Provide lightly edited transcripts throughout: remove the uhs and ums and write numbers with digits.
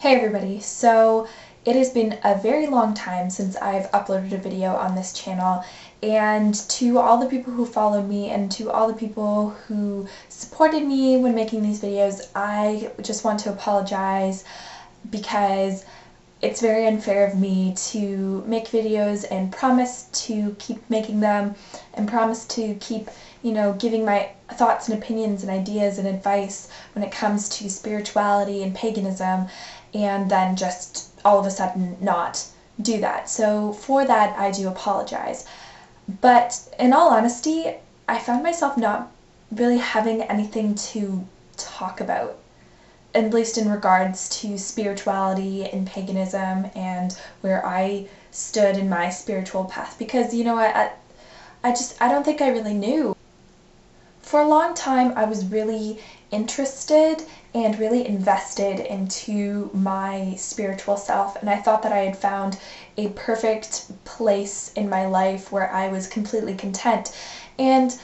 Hey everybody, so it has been a very long time since I've uploaded a video on this channel, and to all the people who followed me and to all the people who supported me when making these videos, I just want to apologize because it's very unfair of me to make videos and promise to keep making them and promise to keep, giving my thoughts and opinions and ideas and advice when it comes to spirituality and paganism, and then just all of a sudden not do that. So for that, I do apologize. But in all honesty, I found myself not really having anything to talk about, at least in regards to spirituality and paganism and where I stood in my spiritual path, because I don't think I really knew. For a long time I was really interested and really invested into my spiritual self, and I thought that I had found a perfect place in my life where I was completely content. And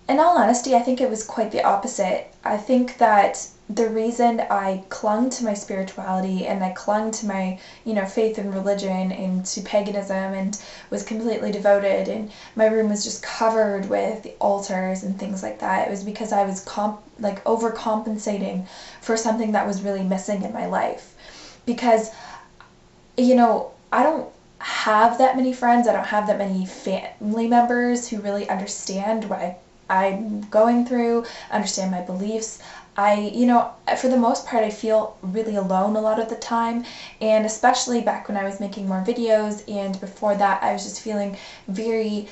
in all honesty, I think it was quite the opposite. I think that the reason I clung to my spirituality and I clung to my, faith and religion and to paganism and was completely devoted, and my room was just covered with altars and things like that, it was because I was overcompensating for something that was really missing in my life. Because, I don't have that many friends, I don't have that many family members who really understand what I'm going through, understand my beliefs. For the most part, I feel really alone a lot of the time, and especially back when I was making more videos, and before that I was just feeling very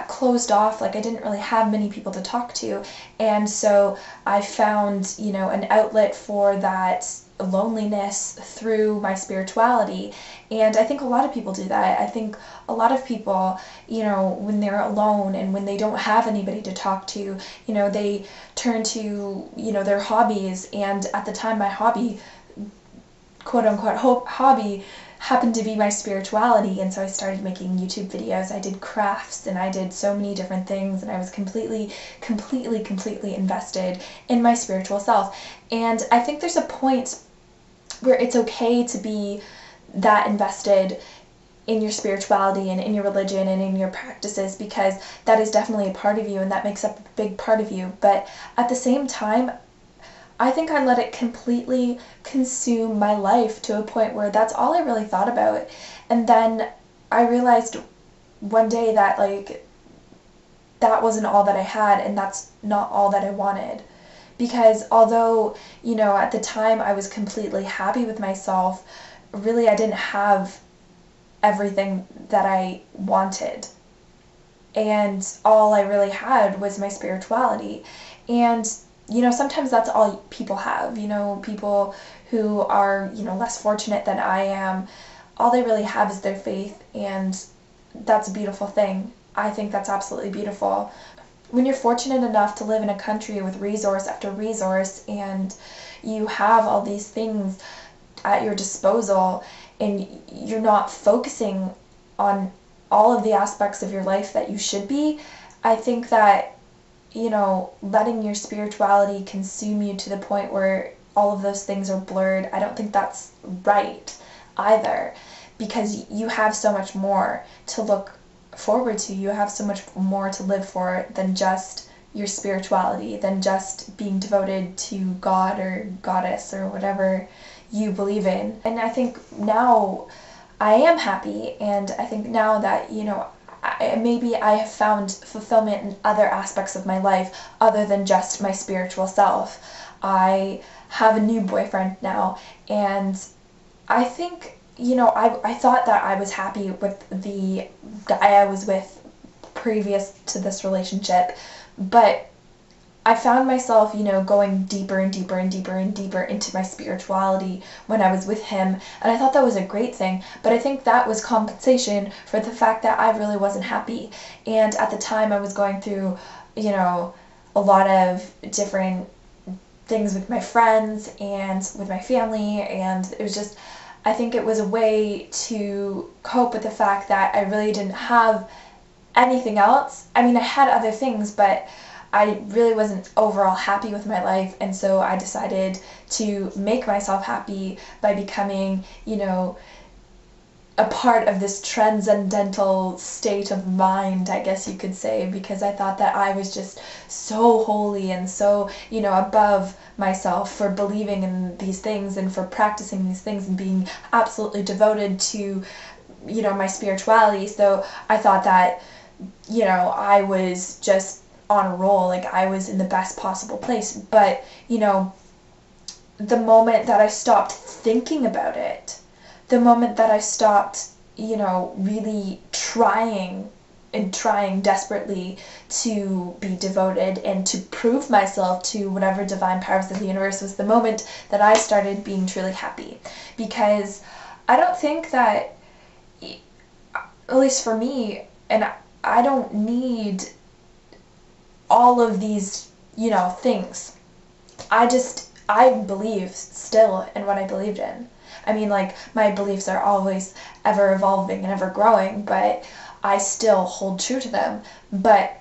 closed off, like I didn't really have many people to talk to, and so I found, an outlet for that loneliness through my spirituality. And I think a lot of people do that. I think a lot of people, when they're alone and when they don't have anybody to talk to, they turn to, their hobbies. And at the time, my hobby, quote unquote hobby, happened to be my spirituality, and so I started making YouTube videos. I did crafts and I did so many different things, and I was completely invested in my spiritual self. And I think there's a point where it's okay to be that invested in your spirituality and in your religion and in your practices, because that is definitely a part of you and that makes up a big part of you. But at the same time, I think I let it completely consume my life to a point where that's all I really thought about. And then I realized one day that that wasn't all that I had, and that's not all that I wanted. Because although, at the time I was completely happy with myself, really I didn't have everything that I wanted. And all I really had was my spirituality. And sometimes that's all people have. People who are, less fortunate than I am, all they really have is their faith, and that's a beautiful thing. I think that's absolutely beautiful. When you're fortunate enough to live in a country with resource after resource, and you have all these things at your disposal, and you're not focusing on all of the aspects of your life that you should be, I think that letting your spirituality consume you to the point where all of those things are blurred, I don't think that's right either, because you have so much more to look forward to, you have so much more to live for than just your spirituality, than just being devoted to God or goddess or whatever you believe in. And I think now I am happy, and I think now that, maybe I have found fulfillment in other aspects of my life other than just my spiritual self. I have a new boyfriend now, and I think, I thought that I was happy with the guy I was with previous to this relationship, but I found myself, going deeper and deeper and deeper and deeper into my spirituality when I was with him, and I thought that was a great thing, but I think that was compensation for the fact that I really wasn't happy. And at the time I was going through, a lot of different things with my friends and with my family, and it was just, I think it was a way to cope with the fact that I really didn't have anything else. I mean, I had other things, but I really wasn't overall happy with my life, and so I decided to make myself happy by becoming, you know, a part of this transcendental state of mind, I guess you could say, because I thought that I was just so holy and so, you know, above myself for believing in these things and for practicing these things and being absolutely devoted to, you know, my spirituality. So I thought that, you know, I was just on a roll, like I was in the best possible place. But, you know, the moment that I stopped thinking about it, the moment that I stopped, you know, really trying desperately to be devoted and to prove myself to whatever divine powers of the universe, was the moment that I started being truly happy. Because I don't think that, at least for me, and I don't need all of these, you know, things. I believe still in what I believed in. I mean, like, my beliefs are always ever evolving and ever growing, but I still hold true to them. But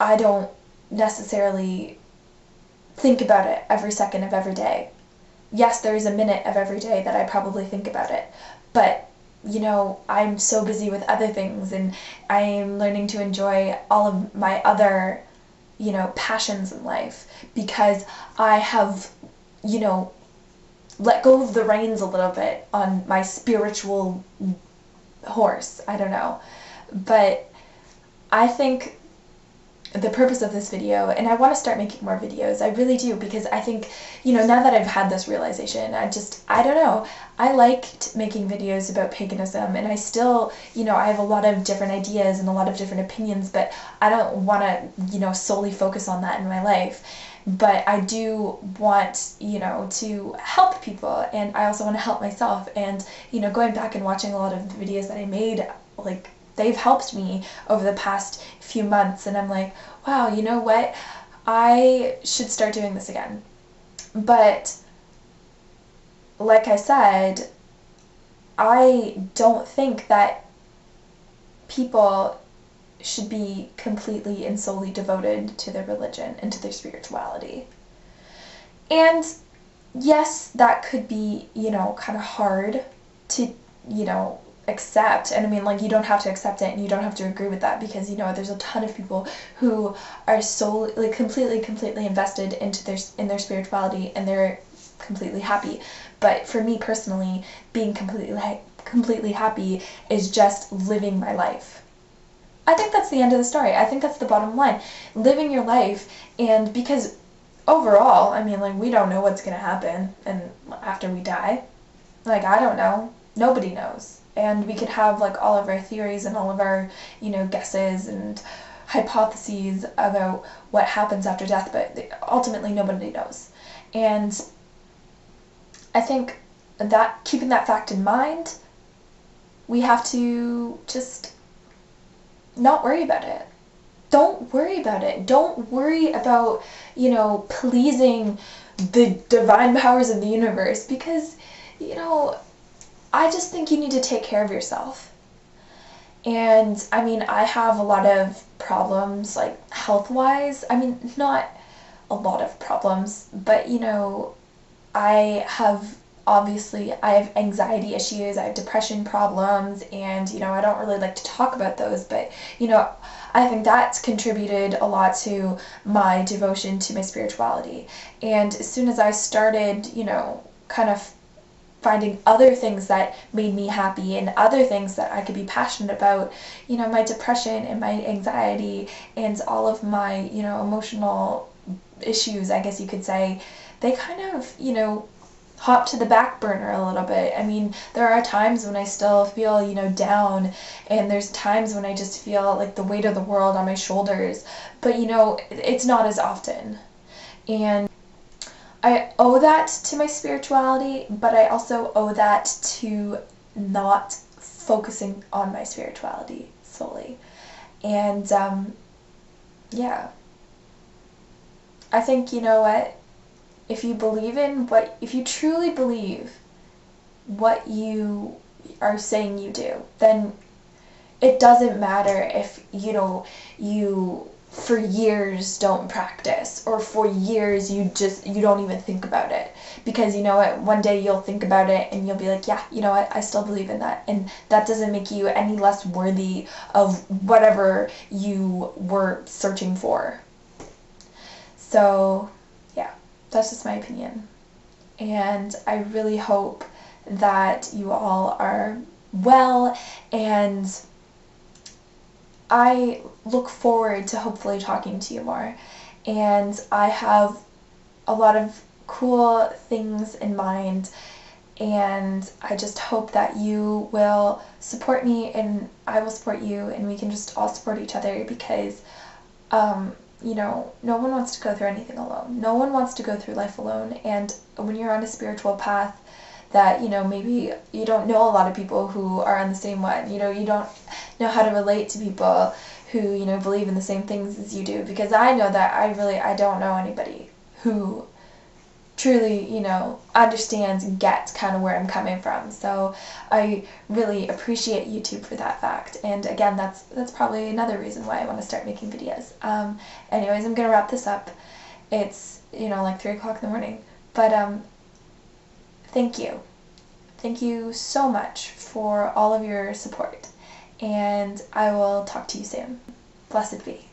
I don't necessarily think about it every second of every day. Yes, there is a minute of every day that I probably think about it, but, you know, I'm so busy with other things, and I am learning to enjoy all of my other, you know, passions in life, because I have, you know, let go of the reins a little bit on my spiritual horse. I don't know. But I think the purpose of this video, and I want to start making more videos, I really do, because I think, you know, now that I've had this realization, I don't know, I liked making videos about paganism, and I still, you know, I have a lot of different ideas and a lot of different opinions, but I don't want to, you know, solely focus on that in my life. But I do want, you know, to help people, and I also want to help myself. And, you know, going back and watching a lot of the videos that I made, like, they've helped me over the past few months, and I'm like, wow, you know what? I should start doing this again. But like I said, I don't think that people should be completely and solely devoted to their religion and to their spirituality. And yes, that could be, you know, kind of hard to, you know, accept. And I mean, like, you don't have to accept it and you don't have to agree with that, because, you know, there's a ton of people who are so, like, completely invested into their spirituality, and they're completely happy. But for me personally, being completely happy is just living my life. I think that's the end of the story. I think that's the bottom line. Living your life. And because overall, I mean, like, we don't know what's going to happen and after we die. Like, I don't know. Nobody knows. And we could have, like, all of our theories and all of our, you know, guesses and hypotheses about what happens after death, but ultimately nobody knows. And I think that, keeping that fact in mind, we have to just not worry about it. Don't worry about it. Don't worry about, you know, pleasing the divine powers of the universe, because, you know, I just think you need to take care of yourself. And I mean, I have a lot of problems, like, health-wise. I mean, not a lot of problems, but, you know, I have anxiety issues, I have depression problems, and, you know, I don't really like to talk about those, but, you know, I think that's contributed a lot to my devotion to my spirituality. And as soon as I started, you know, kind of finding other things that made me happy and other things that I could be passionate about, you know, my depression and my anxiety and all of my, you know, emotional issues, I guess you could say, they kind of, you know, hop to the back burner a little bit. I mean, there are times when I still feel, you know, down, and there's times when I just feel like the weight of the world on my shoulders, but, you know, it's not as often. And I owe that to my spirituality, but I also owe that to not focusing on my spirituality solely. And, yeah. I think, you know what? If you truly believe what you are saying you do, then it doesn't matter if, you know, you for years don't practice, or for years you don't even think about it, because you know what, one day you'll think about it and you'll be like, yeah, you know what, I still believe in that, and that doesn't make you any less worthy of whatever you were searching for. So yeah, that's just my opinion, and I really hope that you all are well, and I look forward to hopefully talking to you more. And I have a lot of cool things in mind, and I just hope that you will support me and I will support you, and we can just all support each other, because you know, no one wants to go through anything alone. No one wants to go through life alone. And when you're on a spiritual path that, you know, maybe you don't know a lot of people who are on the same one, you know, you don't know how to relate to people who, you know, believe in the same things as you do, because I know that I don't know anybody who truly, you know, understands and gets kind of where I'm coming from. So I really appreciate YouTube for that fact. And again, that's probably another reason why I want to start making videos. Anyways, I'm gonna wrap this up. It's, you know, like 3 o'clock in the morning. But thank you. Thank you so much for all of your support. And I will talk to you soon. Blessed be.